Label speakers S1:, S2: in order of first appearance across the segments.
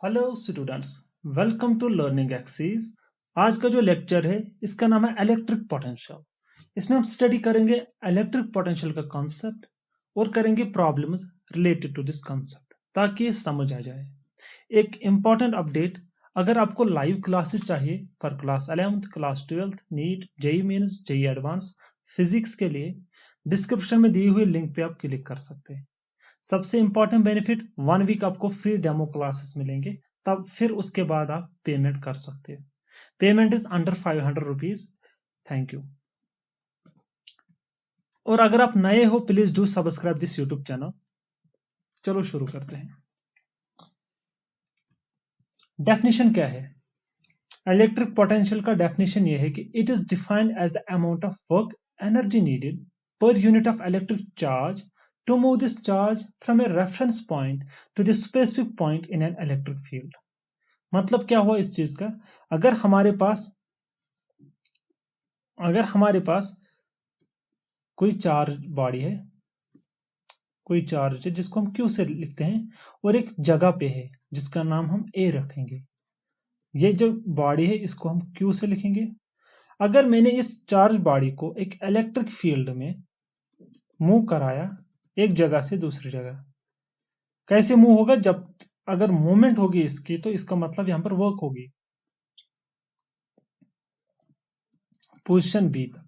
S1: Hello students, welcome to learning axis. आज का जो लेक्चर है इसका नाम है इलेक्ट्रिक पोटेंशियल। इसमें हम स्टडी करेंगे इलेक्ट्रिक पोटेंशियल का कॉन्सेप्ट और करेंगे problems related to this concept ताकि ये समझ आ जाए। एक इम्पॉर्टेंट अपडेट, अगर आपको लाइव क्लासेस चाहिए for class 11th, class 12th, NEET, JEE mains, JEE advance, physics के लिए डिस्क्रिप्शन में दी हुई लिंक पे आप क्लिक कर सकते हैं। सबसे इंपॉर्टेंट बेनिफिट 1 वीक आपको फ्री डेमो क्लासेस मिलेंगे, तब फिर उसके बाद आप पेमेंट कर सकते हैं। Payment is under 500 rupees. Thank you. और अगर आप नए हो please do subscribe this YouTube channel. चलो शुरू करते हैं। डेफिनेशन क्या है? इलेक्ट्रिक पोटेंशियल का डेफिनेशन यह है कि it is defined as the amount of work energy needed per unit of electric charge to move this charge from a reference point to the specific point in an electric field। मतलब क्या हुआ इस चीज का? अगर हमारे पास कोई charge body है, कोई चार्ज है जिसको हम क्यू से लिखते हैं, और एक जगह पे है जिसका नाम हम ए रखेंगे। ये जो बॉडी है इसको हम क्यू से लिखेंगे। अगर मैंने इस चार्ज बॉडी को एक इलेक्ट्रिक फील्ड में मूव कराया एक जगह से दूसरी जगह, कैसे मूव होगा? जब अगर मूवमेंट होगी इसकी तो इसका मतलब यहां पर वर्क होगी। पोजीशन बी तक,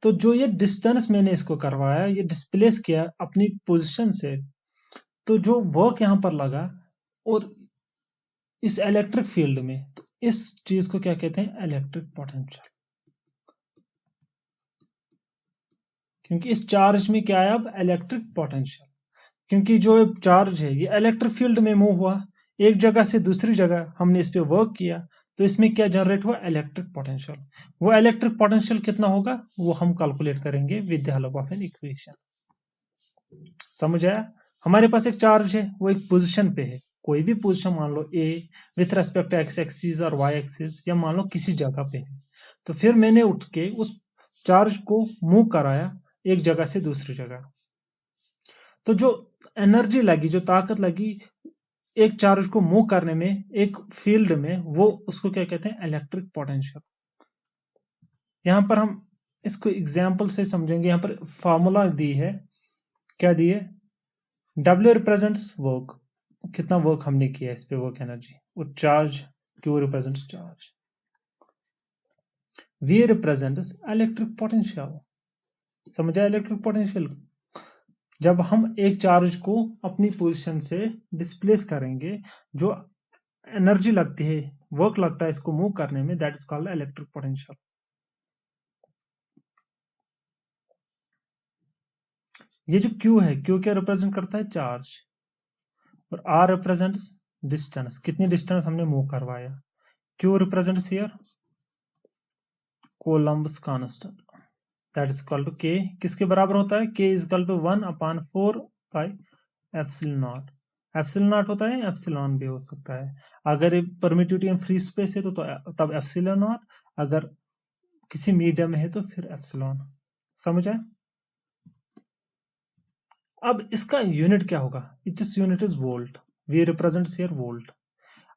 S1: तो जो ये डिस्टेंस मैंने इसको करवाया, ये डिस्प्लेस किया अपनी पोजीशन से, तो जो वर्क यहां पर लगा और इस इलेक्ट्रिक फील्ड में, तो इस चीज को क्या कहते हैं? Electric potential. क्योंकि इस चार्ज में क्या है? अब इलेक्ट्रिक पोटेंशियल, क्योंकि जो चार्ज है ये इलेक्ट्रिक फील्ड में मूव हुआ एक जगह से दूसरी जगह, हमने इस पे वर्क किया, तो इसमें क्या जनरेट हुआ? Electric potential. वो इलेक्ट्रिक पोटेंशियल कितना होगा वो हम कैलकुलेट करेंगे with the help of an equation. समझ आया? हमारे पास एक चार्ज है, वो एक पोजीशन पे है, कोई भी पोजीशन मान लो A with respect to X axis और वाई एक्सिस, या मान लो किसी जगह पे है। तो फिर मैंने उठ के उस चार्ज को मूव कराया एक जगह से दूसरी जगह, तो जो एनर्जी लगी, जो ताकत लगी एक चार्ज को मूव करने में एक फील्ड में, वो उसको क्या कहते हैं? Electric potential. यहां पर हम इसको एग्जांपल से समझेंगे। यहां पर फॉर्मूला दी है, क्या दी है? W रिप्रेजेंट्स वर्क, कितना वर्क हमने किया इस पे, वर्क एनर्जी। और charge, Q represents charge. V represents electric potential. समझा? इलेक्ट्रिक पोटेंशियल जब हम एक चार्ज को अपनी पोजीशन से डिस्प्लेस करेंगे, जो एनर्जी लगती है, वर्क लगता है इसको मूव करने में, that is called electric potential. ये जो Q है, Q क्या रिप्रेजेंट करता है? चार्ज। और R रिप्रेजेंट्स डिस्टेंस, कितनी डिस्टेंस हमने मूव करवाया। Q represents here Coulomb's constant, that is equal to K। किसके बराबर होता है? K is equal to 1/4 by epsilon naught. Epsilon naught होता है, एप्सिलॉन भी हो सकता है। अगर परमिटिविटी में फ्री स्पेस है तो तब एप्सिलॉन नॉट, अगर किसी मीडियम में है तो फिर एप्सिलॉन। समझ आए? अब इसका यूनिट क्या होगा? Its unit is volt. We represents here volt.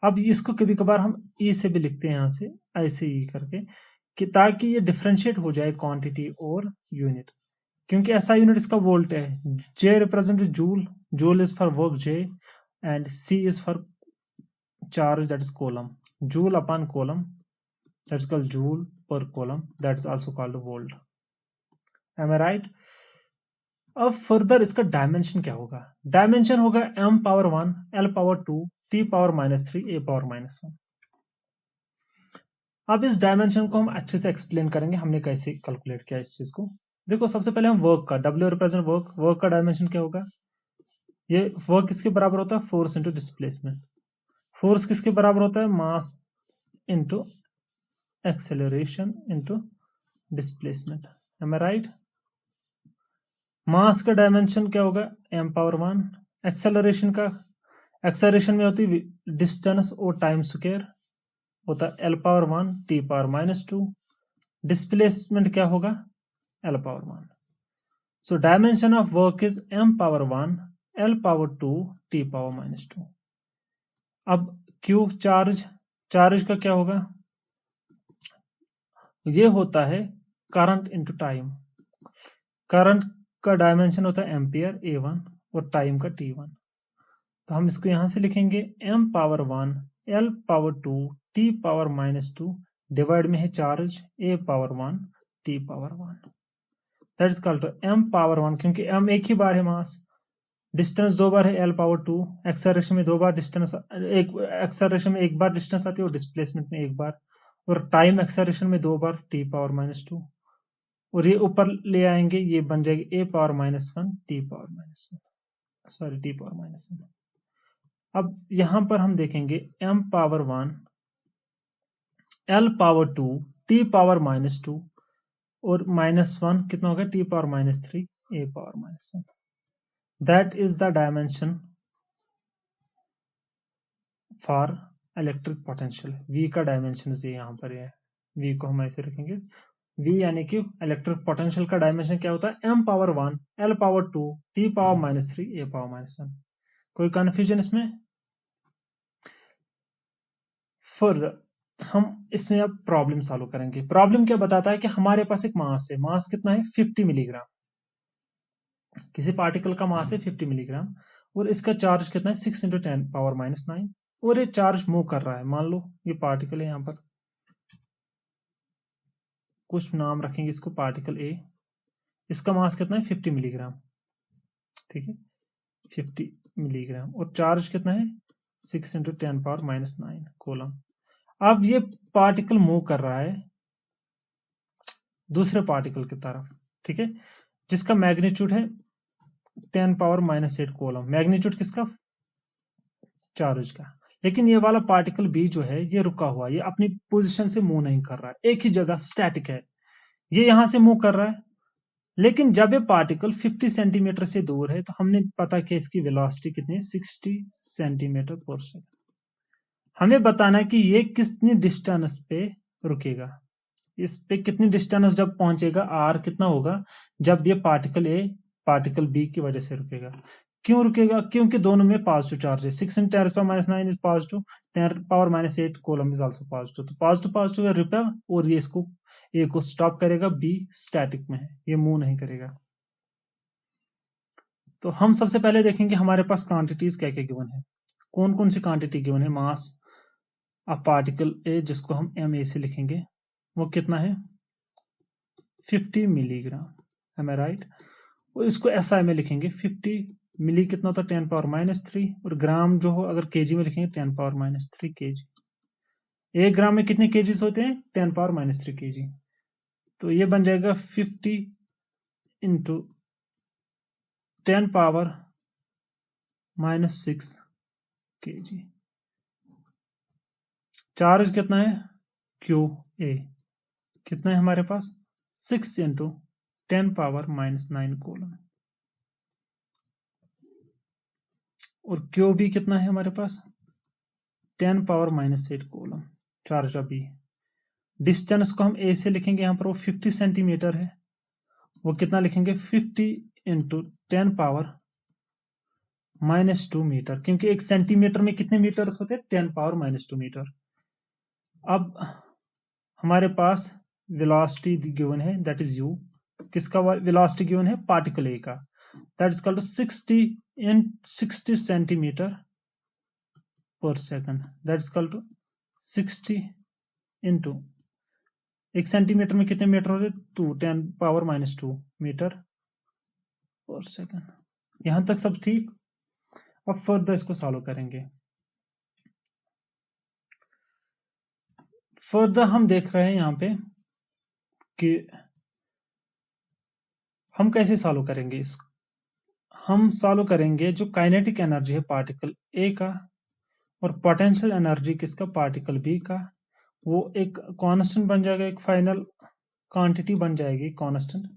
S1: अब इसको कभी कभार हम ई से भी लिखते हैं, यहां से ऐसे ई करके, कि ताकि ये डिफरेंशिएट हो जाए क्वांटिटी और यूनिट, क्योंकि ऐसा यूनिट इसका वोल्ट है। J represent joule, joule is for work J, and C is for charge, that is coulomb. Joule upon coulomb, that is called joule पर coulomb, that is also called volt. Am I right? अब further इसका dimension क्या होगा? Dimension होगा m⁻1 l⁻2 t⁻³ a⁻⁻1। अब इस dimension को हम अच्छे से एक्सप्लेन करेंगे, हमने कैसे कैलकुलेट किया इस चीज को। देखो, सबसे पहले हम वर्क का, W रिप्रेजेंट वर्क, वर्क का डायमेंशन क्या होगा? ये वर्क किसके बराबर होता है? Force into displacement. फोर्स किसके बराबर होता है? Mass into acceleration into displacement. Am I right? Mass का डायमेंशन क्या होगा? m⁻1। एक्सेलरेशन का, एक्सेलरेशन में होती है डिस्टेंस और टाइम स्क्वायर, होता है l⁻1 t⁻²। डिस्प्लेसमेंट क्या होगा? l⁻1। So dimension of work is m⁻1 l⁻2 t⁻²। अब क्यू चार्ज, चार्ज का क्या होगा, ये होता है करंट इनटू टाइम। करंट का डायमेंशन होता है एम्पियर A1 और टाइम का T1। तो हम इसको यहां से लिखेंगे m power 1 L power 2 T power -2 divide में है charge A power 1 T power 1, that is called m power 1, क्योंकि m एक ही बार है मास, डिस्टेंस दो बार है L पावर 2, एक्सेलरेशन में दो बार डिस्टेंस, एक एक्सेलरेशन में एक बार डिस्टेंस आती है और डिस्प्लेसमेंट में एक बार, और टाइम एक्सेलरेशन में दो बार T पावर -2, और ये ऊपर ले आएंगे, ये बन जाएगी A power -1 T power -1, sorry T power -1। अब यहां पर हम देखेंगे m power 1 L power 2 T power -2 और -1 कितना होगा T power -3 A power -1, that is the dimension for electric potential. V का डायमेंशन ये यहाँ पर है, V को हम ऐसे रखेंगे, V यानी कि इलेक्ट्रिक पोटेंशियल का डायमेंशन क्या होता है, m power 1 L power 2 T power -3 A power -1। कोई कंफ्यूजन इसमें? फर्दर हम इसमें अब प्रॉब्लम सॉल्व करेंगे। प्रॉब्लम क्या बताता है कि हमारे पास एक मास है, मास कितना है 50 मिलीग्राम, किसी पार्टिकल का मास है 50 मिलीग्राम, और इसका चार्ज कितना है 6 × 10 पावर -9, और ये चार्ज मूव कर रहा है। मान लो ये पार्टिकल है, यहाँ पर कुछ नाम रखेंगे इसको, पार्टिकल ए, इसका मास कितना है 50 मिलीग्राम, ठीक है 50 मिलीग्राम, और चार्ज कितना है 6 × 10 पावर -9 कूलम। अब ये पार्टिकल मूव कर रहा है दूसरे पार्टिकल की तरफ, ठीक है, जिसका मैग्नीट्यूड है 10 पावर -8 कूलम। मैग्नीट्यूड किसका, चार्ज का। लेकिन ये वाला पार्टिकल बी जो है ये रुका हुआ, ये अपनी पोजीशन से मूव नहीं कर रहा है, एक ही जगह स्टैटिक है, ये यहां से मूव कर रहा है। लेकिन जब ये पार्टिकल 50 सेंटीमीटर से दूर है तो हमने पता किया इसकी वेलोसिटी कितनी है 60 सेंटीमीटर पर सेकंड। हमें बताना है कि ये कितनी डिस्टेंस पे रुकेगा, इस पे कितनी डिस्टेंस जब पहुंचेगा, आर कितना होगा जब ये पार्टिकल ए पार्टिकल बी की वजह से रुकेगा। क्यों रुकेगा, क्योंकि दोनों में पॉजिटिव चार्ज है, 6 × 10⁻9 is positive, 10 power -8 coulomb is also positive, तो पॉजिटिव पॉजिटिव है रिपेल, और ये इसको ए को स्टॉप करेगा, बी स्टैटिक में है, ये मूव नहीं करेगा। तो हम सबसे पहले देखेंगे हमारे पास क्वांटिटीज क्या क्या गिवन है, कौन कौन सी क्वांटिटी गिवन है। मास ऑफ पार्टिकल ए, जिसको हम एम ए से लिखेंगे, वो कितना है 50 मिलीग्राम, एम आई राइट, और इसको एसआई में लिखेंगे 50 मिली कितना होता है 10 पावर -3, और ग्राम जो हो अगर केजी में लिखेंगे 10 पावर -3 केजी। एक ग्राम में कितने केजीज होते हैं 10 पावर -3 केजी, तो ये बन जाएगा 50 इंटू 10 पावर -6 केजी। चार्ज कितना है क्यू ए, कितना है हमारे पास 6 इंटू 10 पावर -9 कूलम, और क्यू बी कितना है हमारे पास 10 power -8 coulomb, charge of B. Distance को हम ए से लिखेंगे, यहाँ पर वो 50 सेंटीमीटर है, वो कितना लिखेंगे 50 इंटू 10 पावर -2 मीटर, क्योंकि एक सेंटीमीटर में कितने मीटर्स होते हैं 10 पावर -2 मीटर। अब हमारे पास वेलोसिटी गिवन है, दैट इज यू, किसका वेलोसिटी गिवन है पार्टिकल ए का, दैट इज कॉल्ड 60 सेंटीमीटर पर second, that is called 60 into, एक सेंटीमीटर में कितने मीटर होते 2 10 पावर -2 मीटर पर सेकंड। यहां तक सब ठीक। अब फर्दर इसको सॉल्व करेंगे। फर्दर हम देख रहे हैं यहाँ पे कि हम कैसे सॉल्व करेंगे इस, हम सॉल्व करेंगे जो काइनेटिक एनर्जी है पार्टिकल ए का और पोटेंशियल एनर्जी किसका पार्टिकल बी का, वो एक कांस्टेंट बन जाएगा, एक फाइनल क्वांटिटी बन जाएगी कांस्टेंट,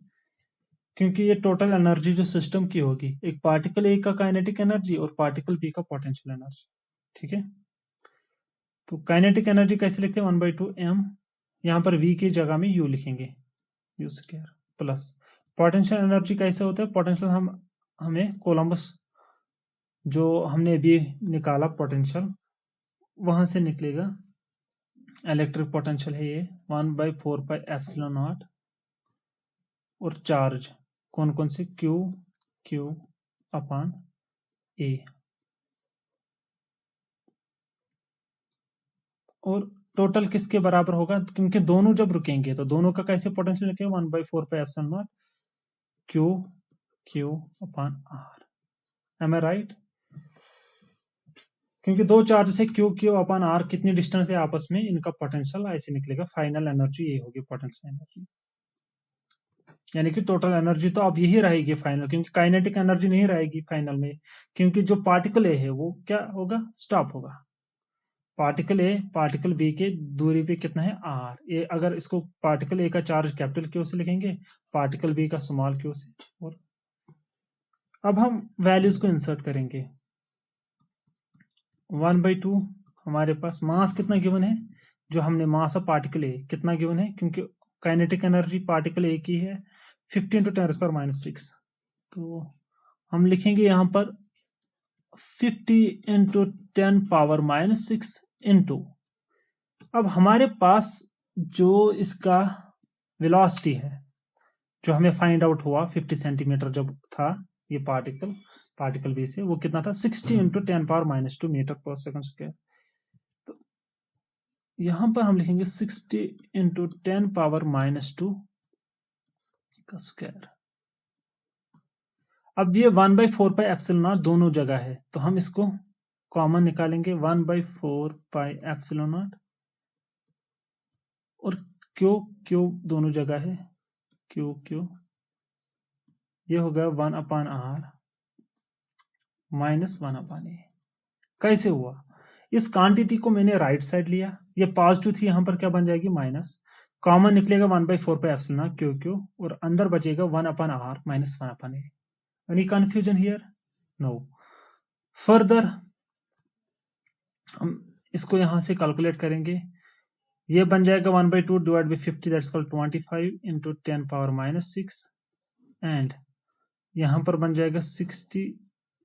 S1: क्योंकि ये टोटल एनर्जी जो सिस्टम की होगी, एक पार्टिकल ए का काइनेटिक एनर्जी और पार्टिकल बी का पोटेंशियल एनर्जी, ठीक है। तो काइनेटिक एनर्जी कैसे लिखते हैं 1/2 m, यहाँ पर v की जगह में u लिखेंगे, u square plus potential energy कैसे होता है, पोटेंशियल हमें कोलम्बस जो हमने अभी निकाला पोटेंशियल वहां से निकलेगा इलेक्ट्रिक पोटेंशियल है ये 1/4πε0 और चार्ज कौन कौन से Q/A और टोटल किसके बराबर होगा, क्योंकि दोनों जब रुकेंगे तो दोनों का कैसे पोटेंशियल लिखेगा 1/4πε0 Q/R। M I right? क्योंकि दो चार्ज से Q/R कितनी डिस्टेंस है आपस में, इनका पोटेंशियल ऐसे निकलेगा। फाइनल एनर्जी ये होगी पोटेंशियल एनर्जी, यानी कि टोटल एनर्जी तो अब यही रहेगी फाइनल, क्योंकि काइनेटिक एनर्जी नहीं रहेगी फाइनल में, क्योंकि जो पार्टिकल ए है वो क्या होगा, स्टॉप होगा। पार्टिकल ए पार्टिकल बी के दूरी पे कितना है आर। ए अगर इसको पार्टिकल ए का चार्ज कैपिटल क्यू से लिखेंगे, पार्टिकल बी का स्मॉल क्यू से। और अब हम वैल्यूज को इंसर्ट करेंगे। 1/2 हमारे पास मास कितना गिवन है, जो हमने मास ऑफ पार्टिकल ए कितना गिवन है, क्योंकि काइनेटिक एनर्जी पार्टिकल ए की है 50 × 10⁻⁶। तो हम लिखेंगे यहां पर 50 × 10⁻⁶ इंटू, अब हमारे पास जो इसका वेलोसिटी है जो हमें फाइंड आउट हुआ 50 सेंटीमीटर जब था ये पार्टिकल बी से, वो कितना था 60 × 10⁻⁻² मीटर पर सेकंड स्क्वायर। तो यहां पर हम लिखेंगे 60 × 10⁻⁻² का स्क्वायर। अब ये 1/4πε0 दोनों जगह है, तो हम इसको कॉमन निकालेंगे 1/4πε0 और क्यू दोनों जगह है क्यू ये हो गया 1/R - 1/A। कैसे हुआ, इस क्वांटिटी को मैंने राइट साइड लिया, ये पॉजिटिव थी, यहां पर क्या बन जाएगी माइनस, कॉमन निकलेगा 1/4πε0 क्यू और अंदर बचेगा 1/R - 1/A। Any confusion here? No. Further हम इसको यहां से कैलकुलेट करेंगे, ये बन जाएगा 1/2 divide by 50 that's called 25 × 10⁻⁻6 and यहां पर बन जाएगा 60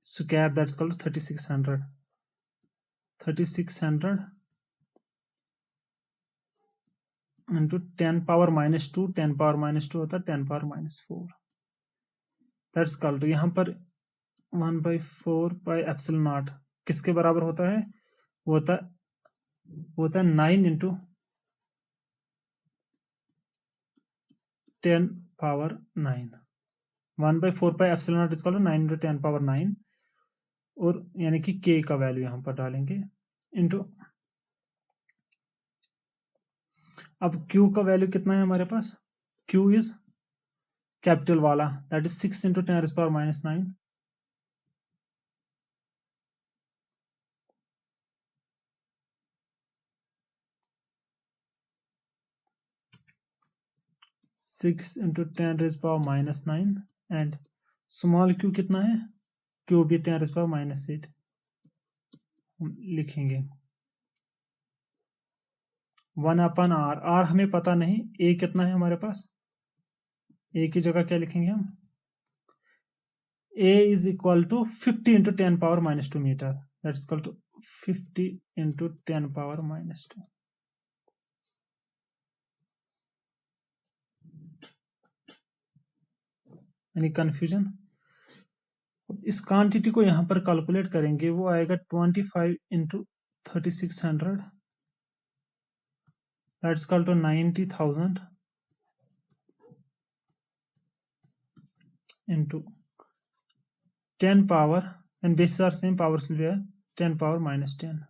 S1: स्क्वायर दैट्स कॉल्ड 3600 into 10⁻⁻2 10⁻⁻2 होता है 10⁻⁻4 दैट्स कॉल्ड, यहां पर 1/4πε0 किसके बराबर होता है, वो होता है 9 × 10⁻9। 1/4πε0 इज कॉल्ड 9 × 10⁻9 और यानी कि k का वैल्यू यहां पर डालेंगे इनटू, अब q का वैल्यू कितना है हमारे पास, q इज कैपिटल वाला that is 6 × 10⁻⁹ 6 × 10⁻⁹ and small q कितना है, q भी 10⁻⁸ हम लिखेंगे 1/R। R हमें पता नहीं, a कितना है हमारे पास, a की जगह क्या लिखेंगे हम, a is equal to 50 × 10⁻⁻² metre that is equal to 50 × 10⁻⁻²। Any confusion? इस क्वांटिटी को यहां पर कैलकुलेट करेंगे, वो आएगा 25 × 3600 that's equal to 90,000 into 10 power and bases are same, powers will be 10⁻⁻10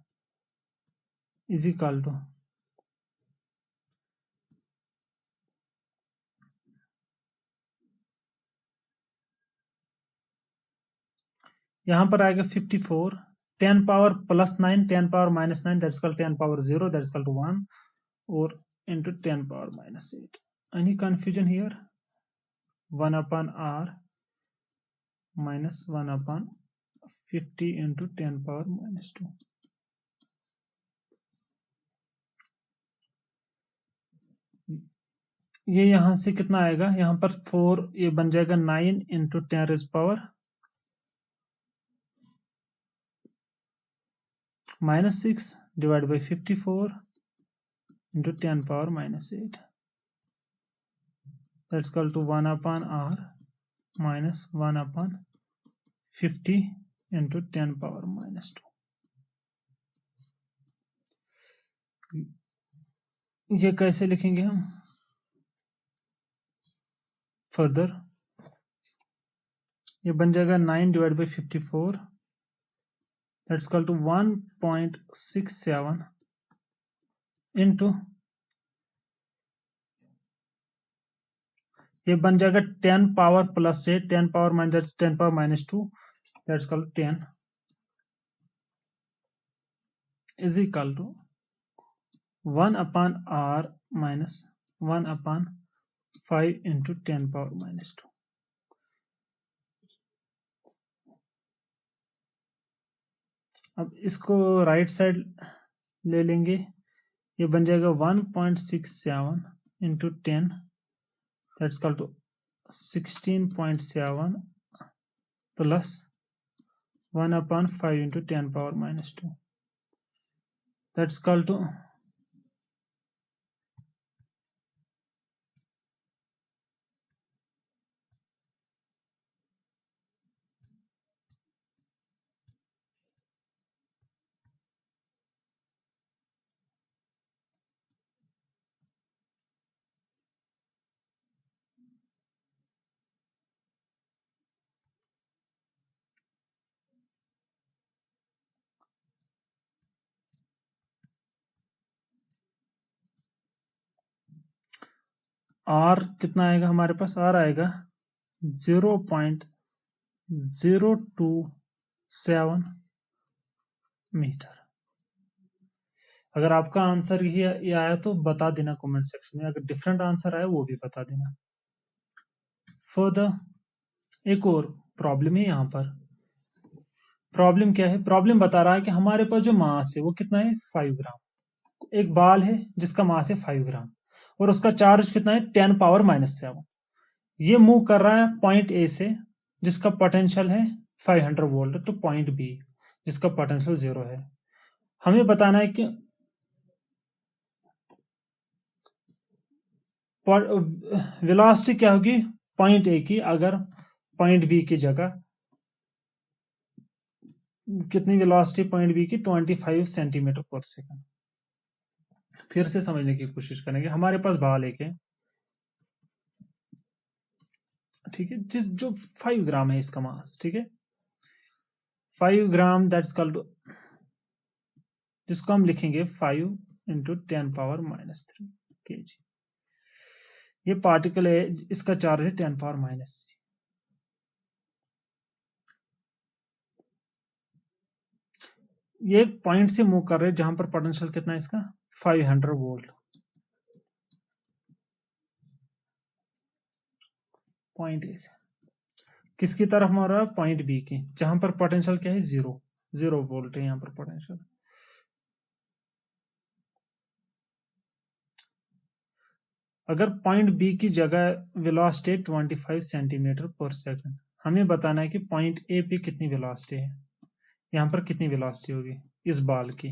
S1: is equal to यहां पर आएगा 54 10 power +9 10 power -9 that's equal 10 power 0 that's equal to 1 और into 10⁻⁸. Any confusion here? 1/R minus 1/50 into 10⁻⁻². ये यहां से कितना आएगा, यहां पर 4 ये बन जाएगा 9 into 10⁻⁻⁴ minus 6 divided by 54 into 10 power minus 8. That's equal to 1 upon r minus 1 upon 50 into 10 power minus 2. ये कैसे लिखेंगे हम फर्दर? ये बन जाएगा 9 divide by 54, that's equal to 1.67 into, ये बन जाएगा 10 power plus 8, 10 power minus 10 power minus 2, that's equal to 10 is equal to 1 upon r minus 1 upon 5 into 10 power minus 2. अब इसको राइट साइड ले लेंगे, ये बन जाएगा 1.67 into 10, that's equal to 16.7 plus 1 upon 5 into 10 power minus 2, that's equal to R कितना आएगा हमारे पास? R आएगा 0.027 मीटर। अगर आपका आंसर ये आया तो बता देना कमेंट सेक्शन में, अगर डिफरेंट आंसर आया वो भी बता देना। फर्दर एक और प्रॉब्लम है यहाँ पर। प्रॉब्लम क्या है? प्रॉब्लम बता रहा है कि हमारे पास जो मास है वो कितना है? 5 ग्राम। एक बाल है जिसका मास है 5 ग्राम और उसका चार्ज कितना है? 10 पावर माइनस 7। ये मूव कर रहा है पॉइंट ए से जिसका पोटेंशियल है 500 वोल्ट तो पॉइंट बी जिसका पोटेंशियल 0 है। हमें बताना है कि वेलोसिटी क्या होगी पॉइंट ए की अगर पॉइंट बी की जगह, कितनी वेलोसिटी पॉइंट बी की? 25 सेंटीमीटर पर सेकंड। फिर से समझने की कोशिश करेंगे। हमारे पास बॉल एक है, ठीक है, जो 5 ग्राम है इसका मास, ठीक है, 5 ग्राम, दैट्स कॉल्ड, जिसको हम लिखेंगे 5 इंटू 10 पावर माइनस 3 kg। ये पार्टिकल है, इसका चार्ज है 10 पावर माइनस 3। ये एक पॉइंट से मूव कर रहे हैं जहां पर पोटेंशियल कितना है इसका? 500 वोल्ट। पॉइंट ए से किसकी तरफ मार रहा है? पॉइंट बी की, जहां पर पोटेंशियल क्या है? 0 वोल्ट है यहाँ पर पोटेंशियल। अगर पॉइंट बी की जगह वेलोसिटी 25 सेंटीमीटर पर सेकंड, हमें बताना है कि पॉइंट ए पे कितनी वेलोसिटी है, यहाँ पर कितनी वेलोसिटी होगी इस बॉल की।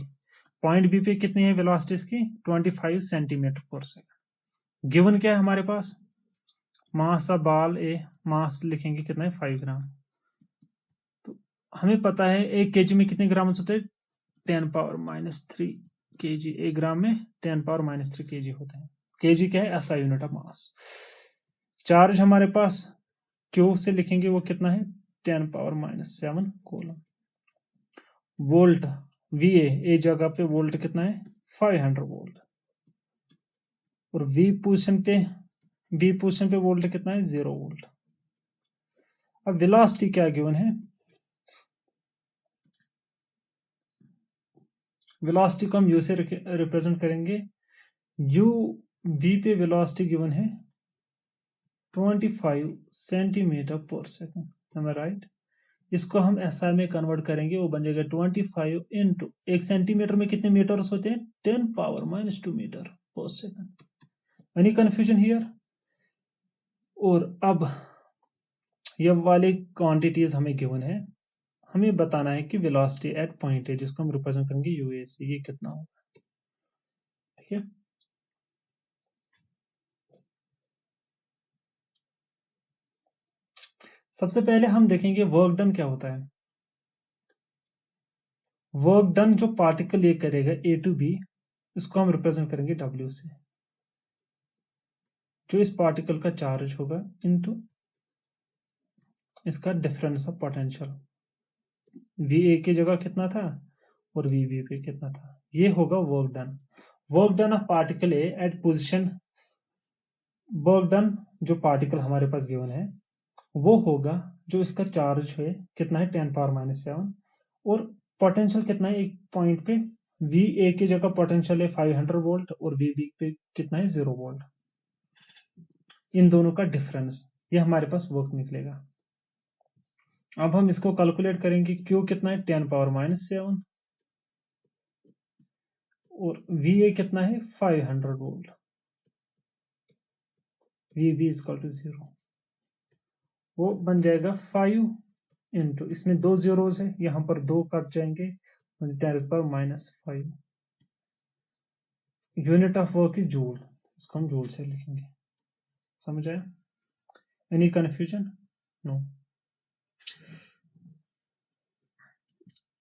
S1: पॉइंट बी पे कितनी है वेलोसिटी इसकी? 25 सेंटीमीटर पर सेकंड। गिवन क्या है हमारे पास? मास ऑफ बॉल ए, मास लिखेंगे कितना है? 5 ग्राम। तो हमें पता है 1 kg में कितने ग्राम होते हैं? 10 पावर माइनस 3 kg। 1 ग्राम में 10 पावर माइनस 3 kg होते हैं। kg क्या है? SI unit of mass. Charge हमारे पास क्यू से लिखेंगे वो कितना है? 10 power minus 7 coulomb. Volt VA, A जगह पे वोल्ट कितना है? 500 वोल्ट। और बी पोजीशन पे वोल्ट कितना है? 0 वोल्ट। अब वेलोसिटी क्या गिवन है? वेलोसिटी को हम यू से रिप्रेजेंट करेंगे। यू बी पे वेलोसिटी गिवन है 25 सेंटीमीटर पर सेकंड, am I right? इसको हम एसआई में कन्वर्ट करेंगे, वो बन जाएगा 25 इंटू, 1 सेंटीमीटर में कितने मीटर्स होते हैं? 10 power minus 2 metre per second. Any confusion here? और अब ये वाली क्वांटिटीज हमें गिवन है, हमें बताना है कि वेलोसिटी एट पॉइंट ए, जिसको हम रिप्रेजेंट करेंगे यूए से, ये कितना होगा। ठीक है, सबसे पहले हम देखेंगे वर्क डन क्या होता है। वर्क डन जो पार्टिकल ये करेगा ए टू बी, इसको हम रिप्रेजेंट करेंगे डब्ल्यू से, जो इस पार्टिकल का चार्ज होगा इनटू इसका difference of potential, V A की जगह कितना था और वी बी पे कितना था, ये होगा work done. Work done of particle A at position, work done जो पार्टिकल हमारे पास गिवन है वो होगा जो इसका चार्ज है कितना है 10⁻⁷, और पोटेंशियल कितना है एक पॉइंट पे, वी ए की जगह पोटेंशियल है 500 वोल्ट और वी बी पे कितना है 0 वोल्ट, इन दोनों का डिफरेंस, ये हमारे पास वर्क निकलेगा। अब हम इसको कैलकुलेट करेंगे, क्यू कितना है 10⁻⁷ और वी ए कितना है 500 volt, V B is equal to 0, वो बन जाएगा 5 इंटू, इसमें 2 जीरोज है, यहां पर 2 कट जाएंगे, 10⁻⁵। Unit of work is joule, इसको हम जूल से लिखेंगे। समझ आया? Any confusion? नो।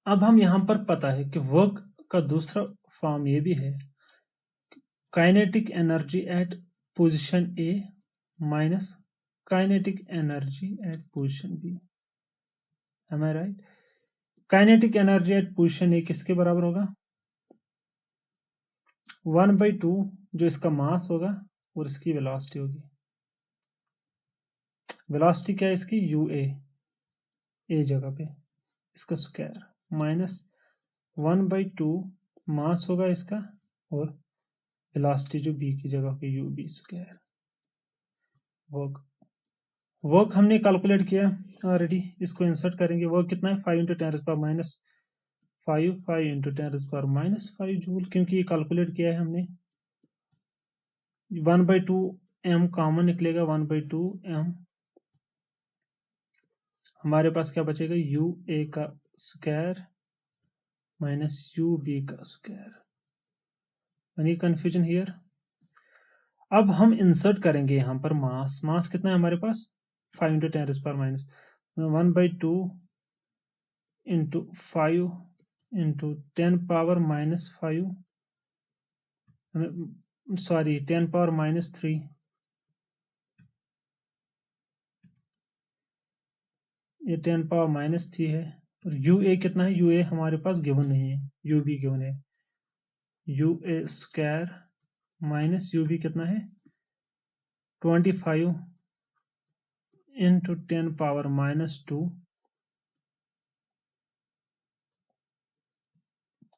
S1: अब हम यहां पर पता है कि वर्क का दूसरा फॉर्म ये भी है, kinetic energy at position A minus kinetic energy at position B. Am I right? Kinetic energy at position A किसके बराबर होगा? 1/2 जो इसका मास होगा और इसकी वेलोसिटी होगी। वेलोसिटी क्या है इसकी? यू ए जगह पे, इसका स्क्वायर माइनस 1/2 मास होगा इसका और वेलोसिटी जो बी की जगह पे यू बी स्क्वायर। वर्क हमने कैलकुलेट किया ऑलरेडी, इसको इंसर्ट करेंगे। वर्क कितना है? 5 × 10⁻⁵, 5 × 10⁻⁵ जूल, क्योंकि ये कैलकुलेट किया है हमने। 1/2 m कॉमन निकलेगा, 1/2 m, हमारे पास क्या बचेगा? यू ए का स्क्वायर माइनस यू बी का स्क्वायर। Any confusion here? अब हम इंसर्ट करेंगे यहां पर मास। मास कितना है हमारे पास? 5 × 10⁻⁻, 1/2 इंटू 5 इंटू 10⁻⁻5, सॉरी 10⁻⁻3, ये 10⁻⁻3 है। और यू ए कितना है? यू ए हमारे पास गिवन नहीं है, यू बी गिवन है। U A square minus U B कितना है? 25 इंटू 10⁻⁻2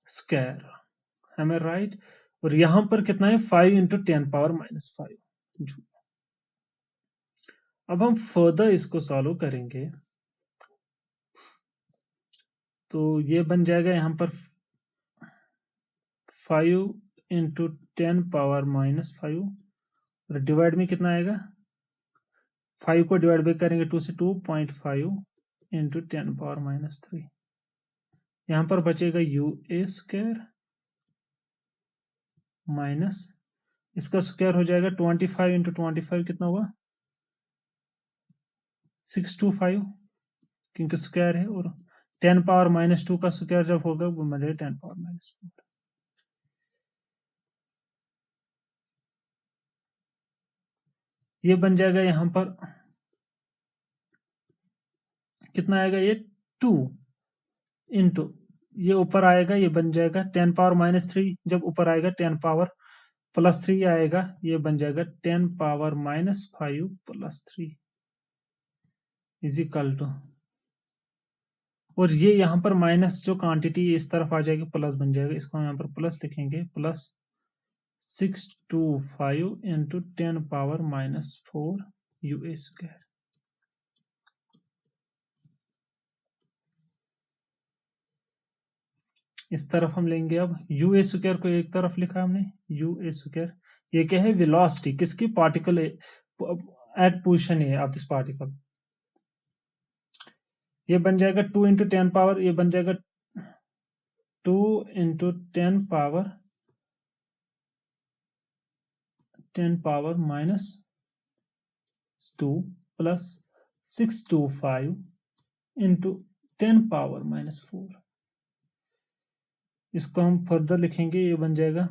S1: स्क्वायर। हमें राइट? और यहां पर कितना है? 5 इंटू 10⁻⁻5। अब हम फर्दर इसको सॉल्व करेंगे तो ये बन जाएगा यहां पर 5 इंटू 10⁻⁵, और डिवाइड में कितना आएगा? 5 को डिवाइड बाई करेंगे 2 से, 2.5 इंटू 10⁻⁻3, यहां पर बचेगा यू ए स्क्वायर माइनस इसका स्क्वायर हो जाएगा 25 इंटू 25 कितना हुआ? 625, क्योंकि स्क्वायर है, और 10⁻⁻2 का स्क्वायर जब होगा वो मिलेगा 10⁻⁻4। ये बन जाएगा यहां पर कितना आएगा? ये 2 इंटू ये ऊपर आएगा, ये बन जाएगा 10⁻⁻3, जब ऊपर आएगा 10⁻+3 आएगा, ये बन जाएगा 10⁻⁻5 + 3 इज इक्वल टू, और ये यहाँ पर माइनस जो क्वांटिटी इस तरफ आ जाएगी प्लस बन जाएगा, इसको हम यहाँ पर प्लस लिखेंगे, plus 625 into 10⁻⁻4 you A square. इस तरफ हम लेंगे अब यू ए स्क्वायर को, एक तरफ लिखा हमने यू ए स्क्वायर, ये क्या है? वेलोसिटी किसकी? Particle at position A of this particle. ये बन जाएगा 2 इंटू 10 पावर, ये बन जाएगा 2 into 10 power minus 2 plus 625 into 10 power minus 4। इसको हम फर्दर लिखेंगे, ये बन जाएगा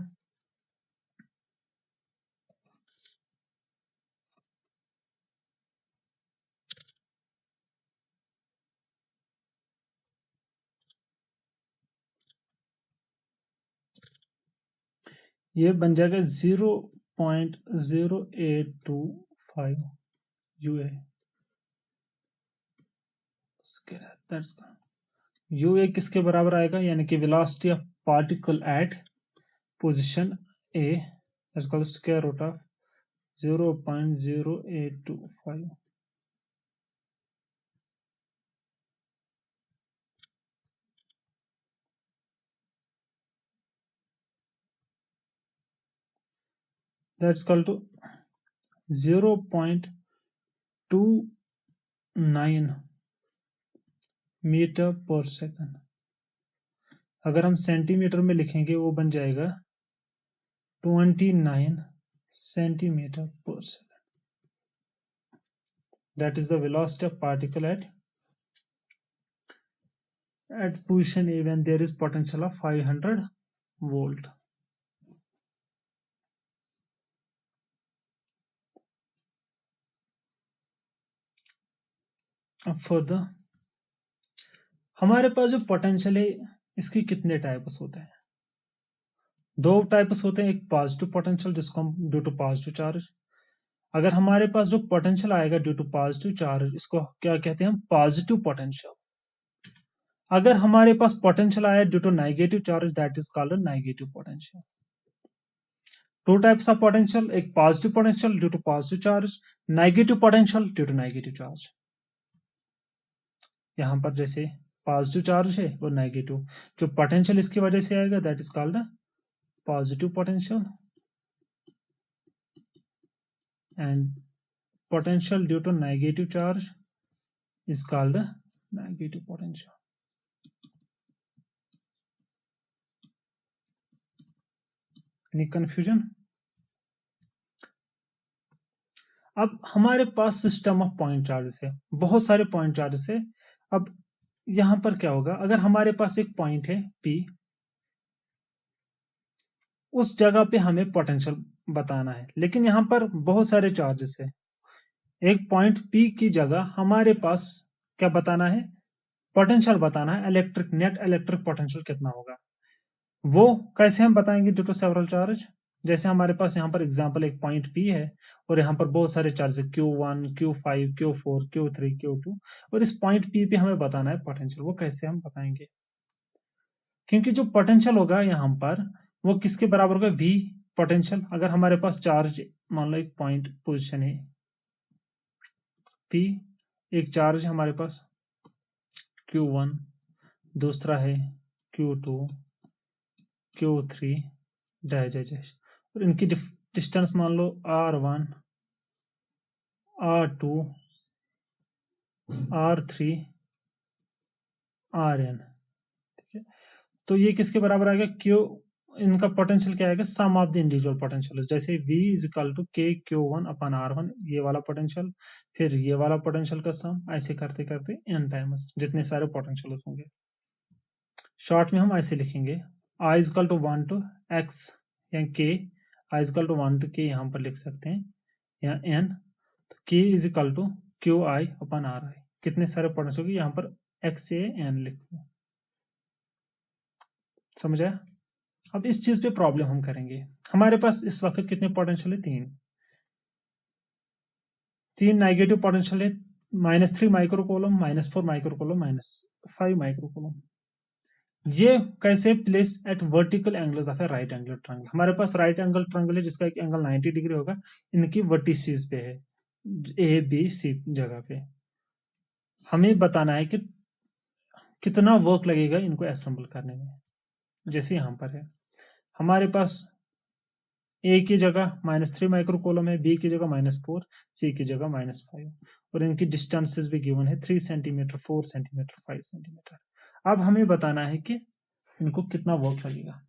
S1: ये बन जाएगा 0.0825 यूए। यूए किसके बराबर आएगा, यानी कि velocity of particle at position A, that's called square root of 0.0825। That's equal to 0.29 metre per second. अगर हम सेंटीमीटर में लिखेंगे वो बन जाएगा 29 सेंटीमीटर पर second. That is the velocity of particle eight position A when there is potential of 500 volt. अब further हमारे पास जो पोटेंशियल है इसके कितने टाइप्स होते हैं, दो टाइप्स होते हैं। एक पॉजिटिव पोटेंशियल जिसको हम ड्यू टू पॉजिटिव चार्ज, अगर हमारे पास जो पोटेंशियल आएगा ड्यू टू पॉजिटिव चार्ज इसको क्या कहते हैं हम, पॉजिटिव पोटेंशियल। अगर हमारे पास पोटेंशियल आया due to negative charge that is called negative potential. Two types of potential, एक positive potential due to positive charge, negative potential due to negative charge. यहां पर जैसे पॉजिटिव चार्ज है और नेगेटिव, जो पोटेंशियल इसकी वजह से आएगा that is called positive potential, and potential due to negative charge is called negative potential. Any confusion? अब हमारे पास सिस्टम ऑफ पॉइंट चार्जेस है, बहुत सारे पॉइंट चार्जेस है। अब यहां पर क्या होगा, अगर हमारे पास एक पॉइंट है P, उस जगह पे हमें पोटेंशियल बताना है, लेकिन यहां पर बहुत सारे चार्जेस है। एक पॉइंट P की जगह हमारे पास क्या बताना है, पोटेंशियल बताना है, इलेक्ट्रिक नेट इलेक्ट्रिक पोटेंशियल कितना होगा। वो कैसे हम बताएंगे, ड्यू टू सेवरल चार्ज। जैसे हमारे पास यहाँ पर एग्जांपल एक पॉइंट P है और यहाँ पर बहुत सारे चार्ज है Q1, Q5, Q4, Q3, Q2, और इस पॉइंट P पे हमें बताना है पोटेंशियल। वो कैसे हम बताएंगे, क्योंकि जो पोटेंशियल होगा यहाँ पर वो किसके बराबर होगा, V पोटेंशियल। अगर हमारे पास चार्ज मान लो एक पॉइंट पोजिशन है P, एक चार्ज है हमारे पास Q1, दूसरा है Q2, Q3 डैश डैश, और इनकी डिस्टेंस मान लो R1, R2, R3, Rn, ठीक है। तो ये किसके बराबर आएगा, Q, इनका पोटेंशियल क्या आएगा, sum of the individual potential. जैसे V is equal to K Q1 upon R1, ये वाला पोटेंशियल, फिर ये वाला पोटेंशियल का सम, ऐसे करते करते n टाइम्स जितने सारे पोटेंशियल होंगे। शॉर्ट में हम ऐसे लिखेंगे, I is equal to 1 to x या K, I is equal to 1 to K यहाँ पर लिख सकते हैं, या n, तो K is equal to QI upon RI। कितने सारे पोटेंशियल होंगे, यहाँ पर x से n लिखो, समझ आया। अब इस चीज पे प्रॉब्लम हम करेंगे। हमारे पास इस वक्त कितने पोटेंशियल है, तीन नेगेटिव पोटेंशियल है, -3 माइक्रोकूलम, -4 माइक्रोकूलम, -5 माइक्रोकूलम। ये कैसे, place at vertical angles of A right angle triangle. हमारे पास राइट एंगल ट्रायंगल है जिसका एक एंगल 90 डिग्री होगा, इनकी वर्टिसेस पे है ABC जगह पे। हमें बताना है कि कितना वर्क लगेगा इनको असेंबल करने में। जैसे यहां पर है हमारे पास ए की जगह -3 माइक्रो कूलम है, बी की जगह -4, सी की जगह -5 और इनकी डिस्टेंसेस भी गिवन है 3 सेंटीमीटर, 4 सेंटीमीटर, 5 सेंटीमीटर। अब हमें बताना है कि इनको कितना वर्क लगेगा।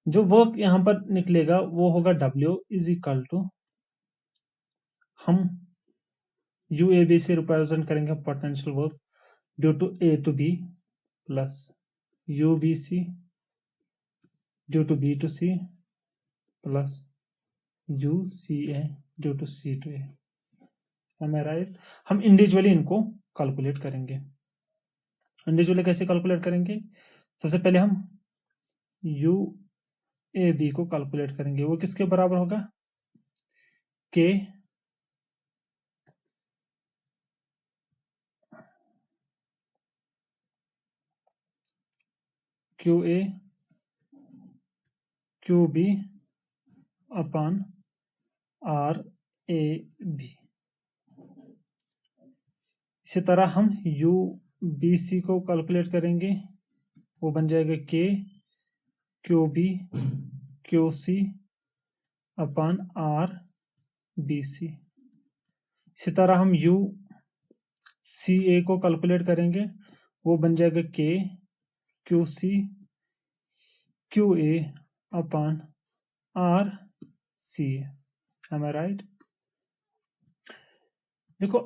S1: जो वर्क यहां पर निकलेगा वो होगा W इज इक्वल टू, हम UAB से रिप्रेजेंट करेंगे potential work due to A to B plus UBC due to B to C plus UCA due to C to A। Am I right? हम individually इनको calculate करेंगे। Individually कैसे calculate करेंगे? सबसे पहले हम UAB को कैलकुलेट करेंगे। वो किसके बराबर होगा? K QA QB upon RAB। इसी तरह हम UBC को कैलकुलेट करेंगे, वो बन जाएगा K QB QC upon RBC। इसी तरह हम UCA को कैलकुलेट करेंगे, वो बन जाएगा K QC QA upon RCA। Am I right? देखो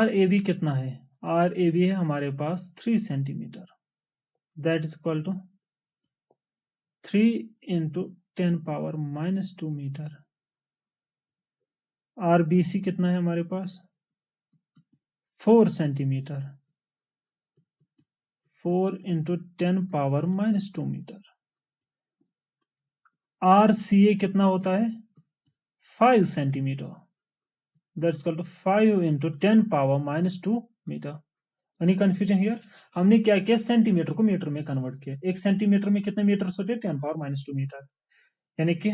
S1: RAB कितना है? RAB है हमारे पास 3 centimetre, that is equal to 3 into 10 power -2 metre. RBC कितना है हमारे पास? 4 centimetre, 4 into 10 power -2 metre. RCA कितना होता है? 5 centimetre, that's equal to 5 into 10 power -2 metre. Any confusion here? हमने क्या किया? सेंटीमीटर को मीटर में कन्वर्ट किया। 1 सेंटीमीटर में कितने मीटर होते हैं? 10 पावर -2 मीटर। यानी कि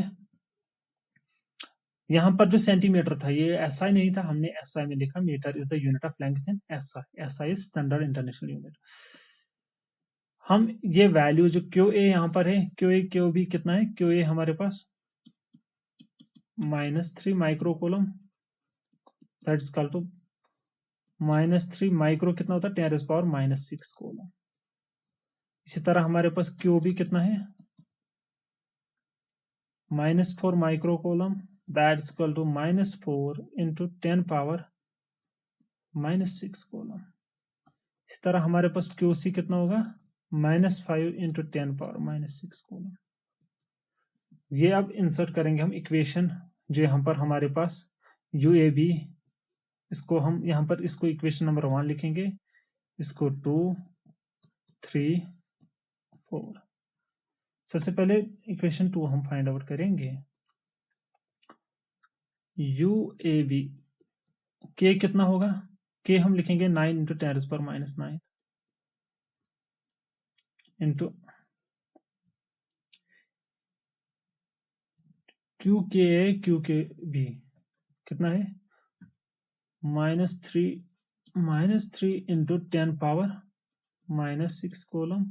S1: यहां पर जो सेंटीमीटर था ये SI नहीं था, हमने SI में लिखा। Metre is the unit of length in SI is standard international unit. हम ये वैल्यू जो QA यहां पर है, QA QB कितना है? QA हमारे पास -3 micro coulomb, that is equal to -3 micro कितना होता है? 10⁻⁻6 कूलम। इसी तरह हमारे पास QB कितना है? -4 micro coulomb, that is equal to -4 into 10 power -6 coulomb. इसी तरह हमारे पास QC कितना होगा? -5 इंटू 10 पावर -6 कूलम। ये अब इंसर्ट करेंगे हम इक्वेशन जो यहाँ पर हमारे पास UAB, इसको हम यहाँ पर इसको इक्वेशन नंबर 1 लिखेंगे, इसको 2 3 4। सबसे पहले इक्वेशन 2 हम फाइंड आउट करेंगे। UAB K कितना होगा? K हम लिखेंगे 9 इंटू 10⁻⁹ इंटू QKA QKB कितना है? -3 into 10 power -6 column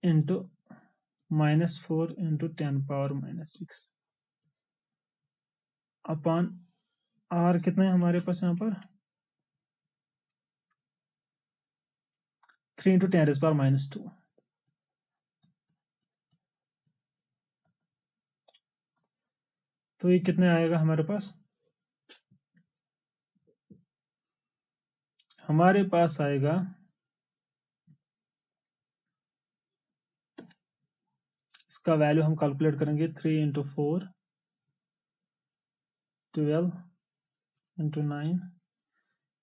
S1: into -4 into 10 power -6 upon R कितना है हमारे पास यहाँ पर? 3 इंटू 10⁻²। तो ये कितने आएगा हमारे पास? हमारे पास आएगा इसका वैल्यू हम कैलकुलेट करेंगे 3 इंटू 4 12 इंटू 9,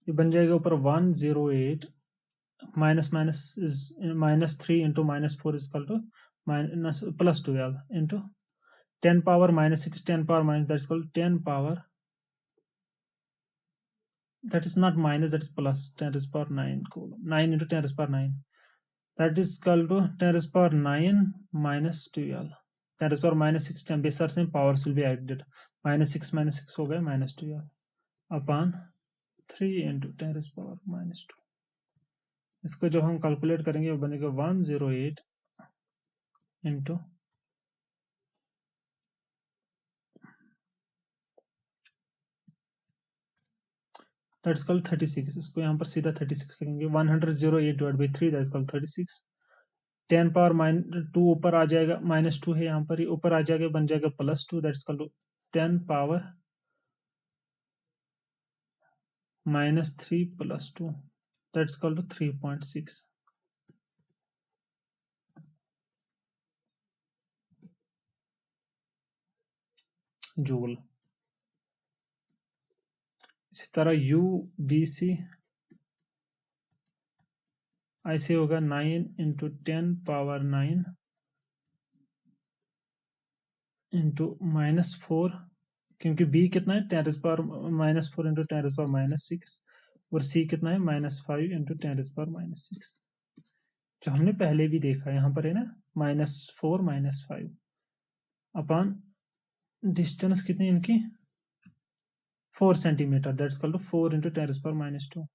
S1: ये बन जाएगा ऊपर 108 -3 into -4 is equal to +12 into 10 power -6 10 power minus, that's called 10 power, that is not minus, that is plus 10⁻9 coulomb, 9 into 10⁻9, that is equal to 10⁻9 minus 12, 10⁻6 बेसर से पावर्स will be added, -6 हो गए -12 upon 3 into 10⁻²। इसको जब हम कैलकुलेट करेंगे वो बनेगा 108 इंटू दैट्स कॉल्ड 36। इसको यहाँ पर सीधा 36 लिखेंगे। 108 divide by 3 that's called 36। 10 power -2 ऊपर आ जाएगा, -2 है यहाँ पर, ही ऊपर आ जाएगा, बन जाएगा +2 that's called 10 power -3 + 2 that's called 3.6 joule. इसी तरह UBC ऐसे होगा 9 × 10 पावर 9 इंटू -4, क्योंकि B कितना है 10⁻⁻⁴ × 10⁻⁻6 और C कितना है -5 × 10⁻⁻6, जो हमने पहले भी देखा यहाँ पर है ना, -4 -5 अपॉन डिस्टेंस कितनी इनकी 4 सेंटीमीटर दैट्स कॉल्ड 4 × 10⁻²।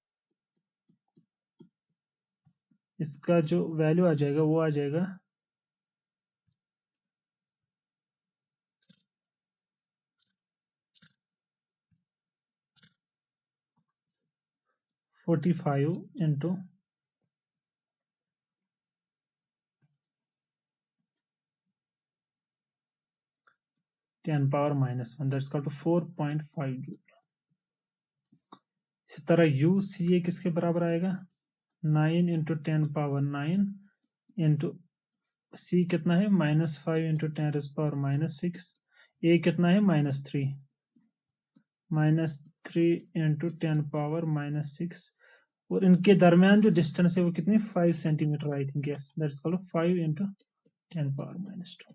S1: इसका जो वैल्यू आ जाएगा वो आ जाएगा 45 × 10⁻⁻1 दैट्स कॉल्ड 4.5 जूल। इसी तरह UCA किसके बराबर आएगा 9 × 10⁻9 इंटू C कितना है -5 × 10⁻⁻6, A कितना है -3 × 10⁻⁻6 और इनके दरमियान जो डिस्टेंस है वो कितनी 5 centimetre I think, yes that's called 5 × 10⁻⁻2।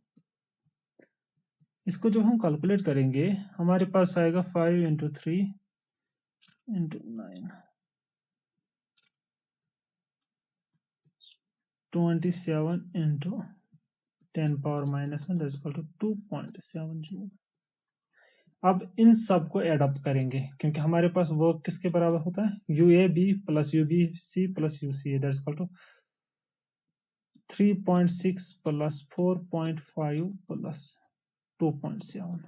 S1: इसको जब हम कैलकुलेट करेंगे हमारे पास आएगा 5 × 3 × 9 27 × 10⁻⁻1 दैट्स इक्वल टू 2.7 जूल। अब इन सब को एड अप करेंगे क्योंकि हमारे पास वर्क किसके बराबर होता है UAB + UBC + UCA that's equal to 3.6 + 4.5 + 2.7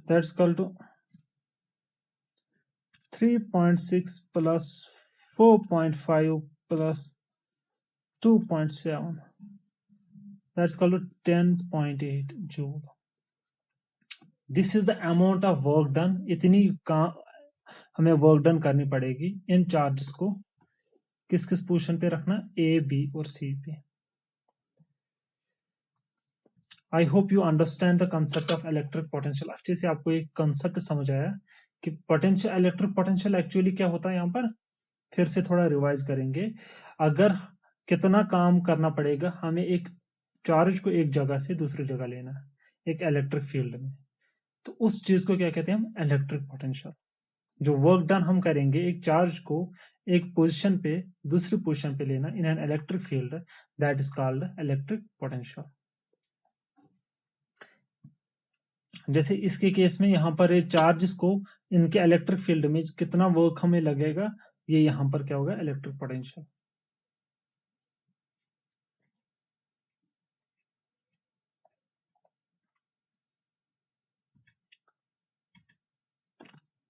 S1: that's equal to 3.6 + 4.5 + 2.7 that's called 10.8 joule. This is the amount of work done. इतनी हमें वर्क डन करनी पड़ेगी इन चार्जेस को किस किस पोजीशन पे रखना A, B और C पे। I hope you understand the concept of electric potential. अच्छे से आपको एक कंसेप्ट समझ आया कि पोटेंशियल इलेक्ट्रिक पोटेंशियल एक्चुअली क्या होता है। यहाँ पर फिर से थोड़ा रिवाइज करेंगे। अगर कितना काम करना पड़ेगा हमें एक चार्ज को एक जगह से दूसरी जगह लेना है एक इलेक्ट्रिक फील्ड में, तो उस चीज को क्या कहते हैं हम इलेक्ट्रिक पोटेंशियल। जो वर्क डन हम करेंगे एक चार्ज को एक पोजीशन पे दूसरी पोजीशन पे लेना in an electric field that is called electric potential. जैसे इसके केस में यहाँ पर ये चार्जेस को इनके इलेक्ट्रिक फील्ड में कितना वर्क हमें लगेगा ये यहाँ पर क्या होगा इलेक्ट्रिक पोटेंशियल।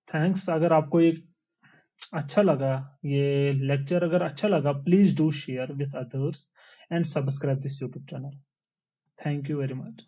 S1: थैंक्स। अगर आपको एक अच्छा लगा ये लेक्चर, अगर अच्छा लगा please do share with others and subscribe this YouTube channel. Thank you very much.